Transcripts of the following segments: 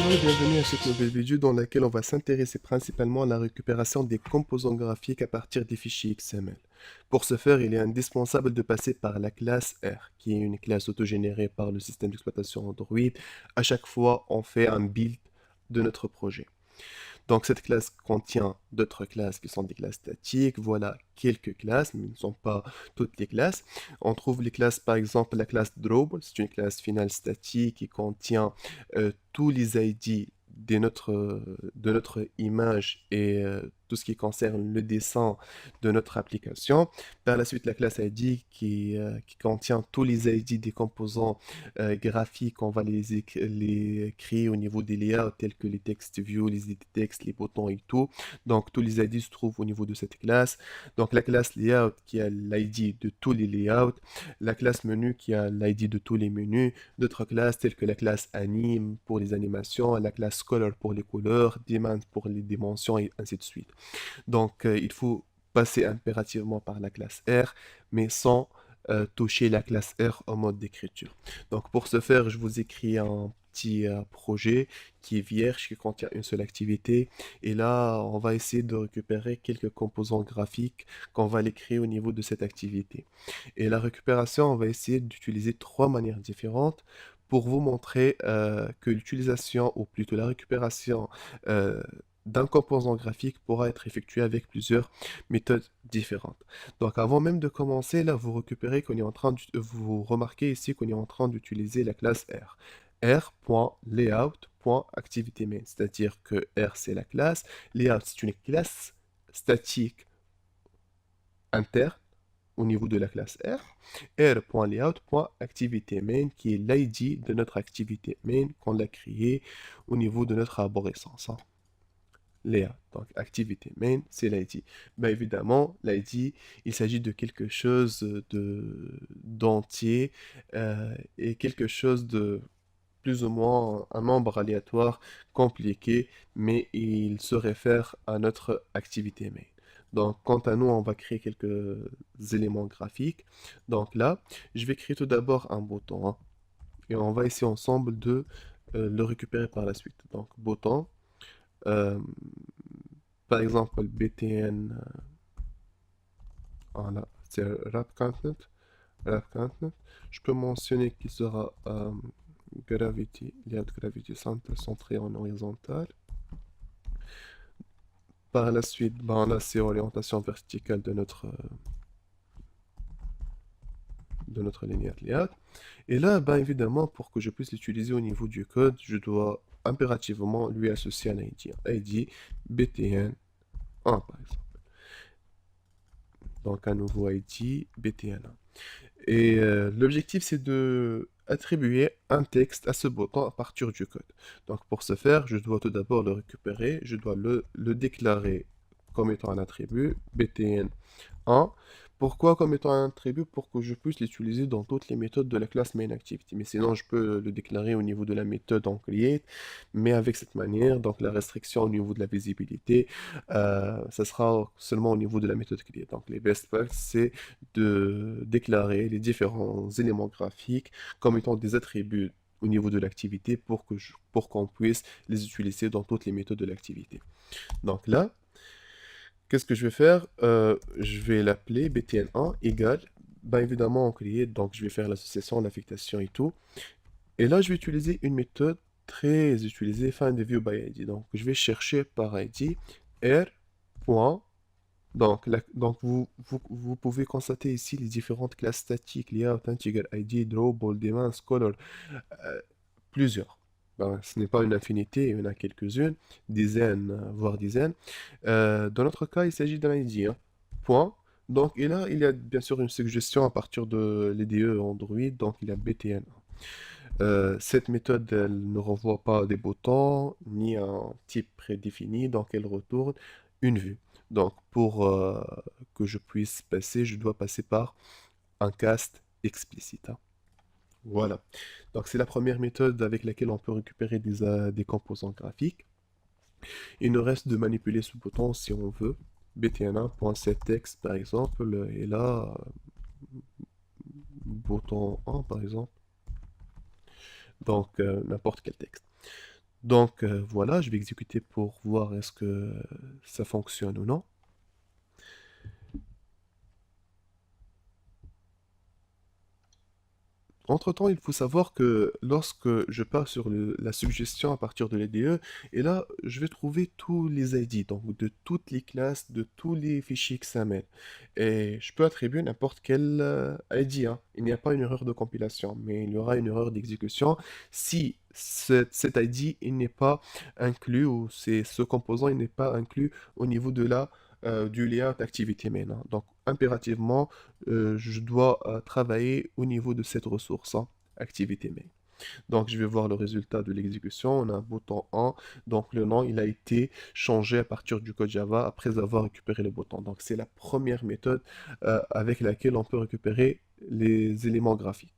Bonjour et bienvenue à cette nouvelle vidéo dans laquelle on va s'intéresser principalement à la récupération des composants graphiques à partir des fichiers XML. Pour ce faire, il est indispensable de passer par la classe R, qui est une classe autogénérée par le système d'exploitation Android. À chaque fois, on fait un build de notre projet. Donc cette classe contient d'autres classes qui sont des classes statiques. Voilà quelques classes, mais ce ne sont pas toutes les classes. On trouve les classes, par exemple, la classe Drawable, c'est une classe finale statique qui contient tous les ID de notre image et tout ce qui concerne le dessin de notre application. Par la suite, la classe ID qui contient tous les ID des composants graphiques, on va les créer au niveau des layouts tels que les text view, les edit text, les boutons et tout. Donc tous les ID se trouvent au niveau de cette classe. Donc la classe layout qui a l'ID de tous les layouts, la classe menu qui a l'ID de tous les menus, d'autres classes telles que la classe anime pour les animations, la classe color pour les couleurs, demand pour les dimensions et ainsi de suite. Donc il faut passer impérativement par la classe R, mais sans toucher la classe R en mode d'écriture. Donc pour ce faire, je vous ai créé un petit projet qui est vierge, qui contient une seule activité. Et là, on va essayer de récupérer quelques composants graphiques qu'on va les créer au niveau de cette activité. Et la récupération, on va essayer d'utiliser trois manières différentes pour vous montrer que l'utilisation, ou plutôt la récupération euh, d'un composant graphique pourra être effectuée avec plusieurs méthodes différentes. Donc avant même de commencer, là, vous remarquez ici qu'on est en train d'utiliser la classe R. R.layout.activityMain, c'est-à-dire que R c'est la classe, layout c'est une classe statique interne au niveau de la classe R, r.layout.activityMain qui est l'ID de notre activité main qu'on a créée au niveau de notre arborescence, hein. Layout, donc activité main, c'est l'ID. Ben évidemment, l'ID, il s'agit de quelque chose d'entier et quelque chose de plus ou moins un nombre aléatoire compliqué, mais il se réfère à notre activité main. Donc, quant à nous, on va créer quelques éléments graphiques. Donc là, je vais créer tout d'abord un bouton, hein, et on va essayer ensemble de le récupérer par la suite. Donc, bouton, euh, par exemple, btn, voilà, c'est wrap content, wrap content. Je peux mentionner qu'il sera gravity, layout gravity center centré en horizontal. Par la suite, ben là, c'est orientation verticale de notre linéaire layout. Et là, ben évidemment, pour que je puisse l'utiliser au niveau du code, je dois impérativement lui associer un ID. ID btn1 par exemple. Donc un nouveau ID btn1. Et l'objectif, c'est de attribuer un texte à ce bouton à partir du code. Donc pour ce faire, je dois tout d'abord le récupérer, je dois le déclarer comme étant un attribut, btn1. Pourquoi comme étant un attribut? Pour que je puisse l'utiliser dans toutes les méthodes de la classe main_activity. Mais sinon, je peux le déclarer au niveau de la méthode en create, mais avec cette manière, donc la restriction au niveau de la visibilité, ça sera seulement au niveau de la méthode create. Donc les best practices, c'est de déclarer les différents éléments graphiques comme étant des attributs au niveau de l'activité pour qu'on puisse les utiliser dans toutes les méthodes de l'activité. Donc là, qu'est-ce que je vais faire? Je vais l'appeler btn1 égale, ben évidemment en create, donc je vais faire l'association, l'affectation et tout. Et là, je vais utiliser une méthode très utilisée, findViewById. Donc je vais chercher par ID r. Donc vous pouvez constater ici les différentes classes statiques, layout, integer, ID, drawable, demands, color, euh, plusieurs. Ben, ce n'est pas une infinité, il y en a quelques-unes, dizaines, voire dizaines. Dans notre cas, il s'agit d'un ID, hein. Point. Donc, et là, il y a bien sûr une suggestion à partir de l'IDE Android, donc il y a btn. Cette méthode, elle ne renvoie pas des boutons ni un type prédéfini, donc elle retourne une vue. Donc pour que je puisse passer, je dois passer par un cast explicite, hein. Voilà. Donc c'est la première méthode avec laquelle on peut récupérer des composants graphiques. Il nous reste de manipuler ce bouton si on veut. btn1.setText par exemple, et là, bouton 1 par exemple. Donc n'importe quel texte. Donc voilà, je vais exécuter pour voir est-ce que ça fonctionne ou non. Entre-temps, il faut savoir que lorsque je pars sur la suggestion à partir de l'IDE, et là, je vais trouver tous les ID, donc de toutes les classes, de tous les fichiers XML. Et je peux attribuer n'importe quel ID, hein. Il n'y a pas une erreur de compilation, mais il y aura une erreur d'exécution si cet ID il n'est pas inclus, ou ce composant il n'est pas inclus au niveau de du layout activity main, hein. Donc, impérativement, je dois travailler au niveau de cette ressource, hein, activité main. Donc, je vais voir le résultat de l'exécution. On a un bouton 1. Donc, le nom, il a été changé à partir du code Java après avoir récupéré le bouton. Donc, c'est la première méthode avec laquelle on peut récupérer les éléments graphiques.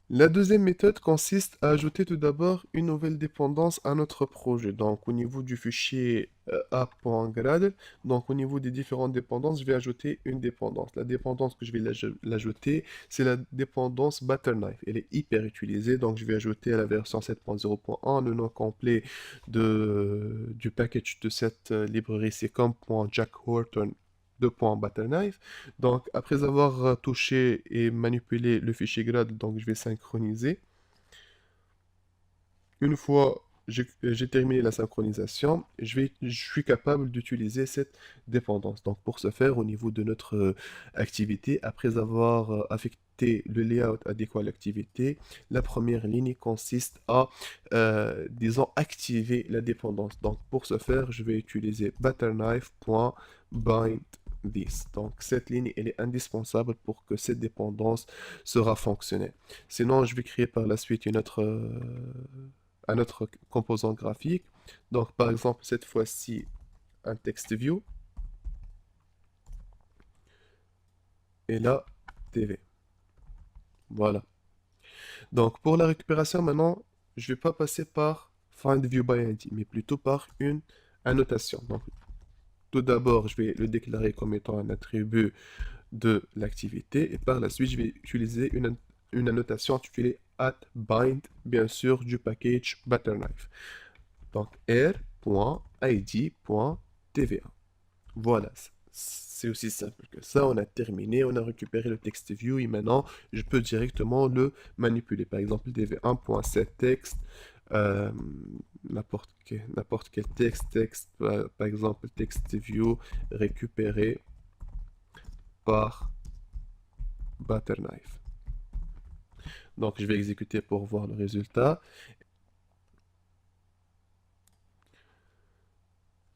La deuxième méthode consiste à ajouter tout d'abord une nouvelle dépendance à notre projet. Donc au niveau du fichier app.grad, donc au niveau des différentes dépendances, je vais ajouter une dépendance. La dépendance que je vais l'ajouter, c'est la dépendance Butterknife. Elle est hyper utilisée, donc je vais ajouter à la version 7.0.1 le nom complet du package de cette librairie, c'est com.jackhorton 2.butterknife. Donc, après avoir touché et manipulé le fichier grade, donc je vais synchroniser. Une fois j'ai terminé la synchronisation, je suis capable d'utiliser cette dépendance. Donc, pour ce faire, au niveau de notre activité, après avoir affecté le layout adéquat à l'activité, la première ligne consiste à, disons, activer la dépendance. Donc, pour ce faire, je vais utiliser butterknife.bind this. Donc, cette ligne, elle est indispensable pour que cette dépendance sera fonctionnelle. Sinon, je vais créer par la suite un autre composant graphique. Donc, par exemple, cette fois-ci, un text view. Et là, TV. Voilà. Donc, pour la récupération, maintenant, je ne vais pas passer par find view by ID, mais plutôt par une annotation. Donc, tout d'abord, je vais le déclarer comme étant un attribut de l'activité. Et par la suite, je vais utiliser une annotation intitulée @bind, bien sûr, du package Butterknife. Donc r.id.tva. Voilà, c'est aussi simple que ça. On a terminé, on a récupéré le text view et maintenant je peux directement le manipuler. Par exemple, dv1.setText, euh, n'importe quel texte, par exemple text view récupéré par Butterknife. Donc je vais exécuter pour voir le résultat.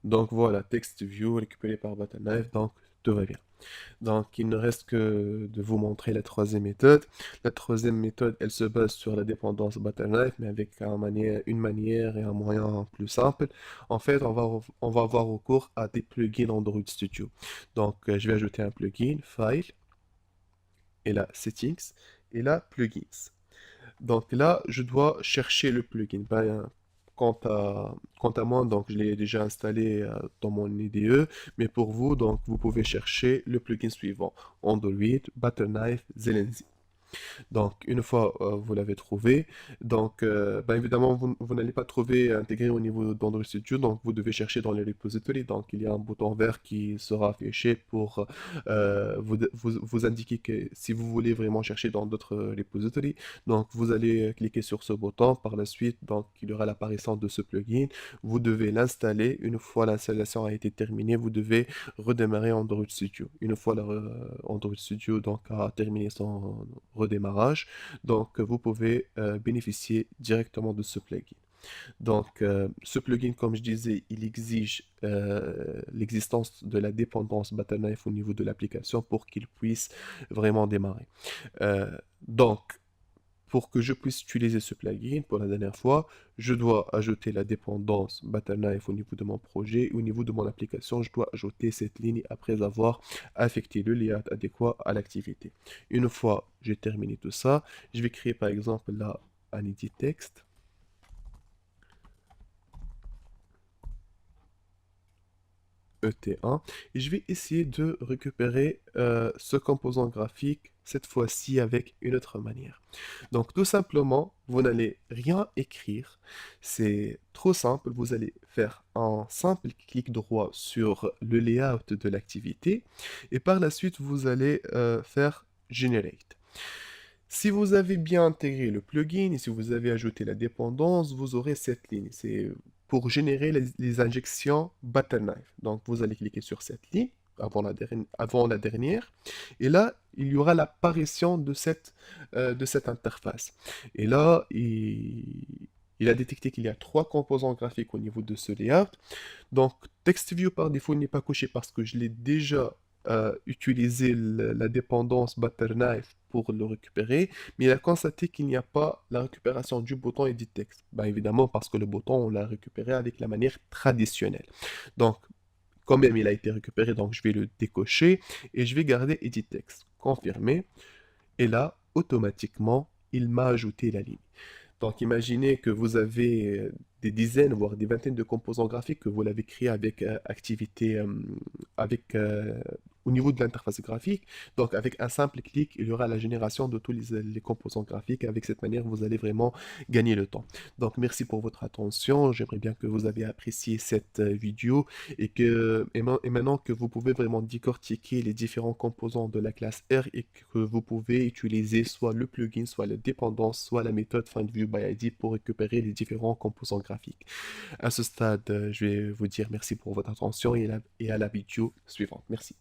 Donc voilà, text view récupéré par Butterknife, donc tout va bien. Donc, il ne reste que de vous montrer la troisième méthode. La troisième méthode, elle se base sur la dépendance Butterknife, mais avec une manière et un moyen plus simple. En fait, on va avoir recours à des plugins Android Studio. Donc, je vais ajouter un plugin, File, et là, Settings, et là, Plugins. Donc là, je dois chercher le plugin. Ben, quant à moi, donc je l'ai déjà installé dans mon IDE, mais pour vous, donc vous pouvez chercher le plugin suivant, Android Butterknife Zelensky. Donc, une fois vous l'avez trouvé, donc ben évidemment, vous n'allez pas trouver intégré au niveau d'Android Studio, donc vous devez chercher dans les repositories. Donc, il y a un bouton vert qui sera affiché pour vous indiquer que si vous voulez vraiment chercher dans d'autres repositories, donc vous allez cliquer sur ce bouton. Par la suite, donc il y aura l'apparition de ce plugin. Vous devez l'installer. Une fois l'installation a été terminée, vous devez redémarrer Android Studio. Une fois Android Studio donc a terminé son redémarrage, donc vous pouvez bénéficier directement de ce plugin. Donc, ce plugin, comme je disais, il exige l'existence de la dépendance Butterknife au niveau de l'application pour qu'il puisse vraiment démarrer. Euh, donc, pour que je puisse utiliser ce plugin pour la dernière fois, je dois ajouter la dépendance Butterknife au niveau de mon projet. Au niveau de mon application, je dois ajouter cette ligne après avoir affecté le layout adéquat à l'activité. Une fois j'ai terminé tout ça, je vais créer par exemple là un edit texte. ET1 et je vais essayer de récupérer ce composant graphique cette fois-ci avec une autre manière. Donc tout simplement, vous n'allez rien écrire, c'est trop simple, vous allez faire un simple clic droit sur le layout de l'activité et par la suite vous allez faire Generate. Si vous avez bien intégré le plugin et si vous avez ajouté la dépendance, vous aurez cette ligne. C'est pour générer les injections Butterknife. Donc vous allez cliquer sur cette ligne avant la dernière. Et là, il y aura l'apparition de cette interface. Et là, il a détecté qu'il y a trois composants graphiques au niveau de ce layout. Donc TextView par défaut n'est pas coché parce que je l'ai déjà utilisé la dépendance Butterknife pour le récupérer, mais il a constaté qu'il n'y a pas la récupération du bouton Edit Text. Ben évidemment, parce que le bouton, on l'a récupéré avec la manière traditionnelle. Donc, quand même, il a été récupéré, donc je vais le décocher et je vais garder Edit Text. Confirmer. Et là, automatiquement, il m'a ajouté la ligne. Donc imaginez que vous avez des dizaines, voire des vingtaines de composants graphiques que vous l'avez créé avec avec, au niveau de l'interface graphique. Donc avec un simple clic, il y aura la génération de tous les composants graphiques. Avec cette manière, vous allez vraiment gagner le temps. Donc merci pour votre attention. J'aimerais bien que vous avez apprécié cette vidéo et maintenant que vous pouvez vraiment décortiquer les différents composants de la classe R et que vous pouvez utiliser soit le plugin, soit la dépendance, soit la méthode FindView by ID pour récupérer les différents composants graphiques. À ce stade, je vais vous dire merci pour votre attention et à la vidéo suivante. Merci.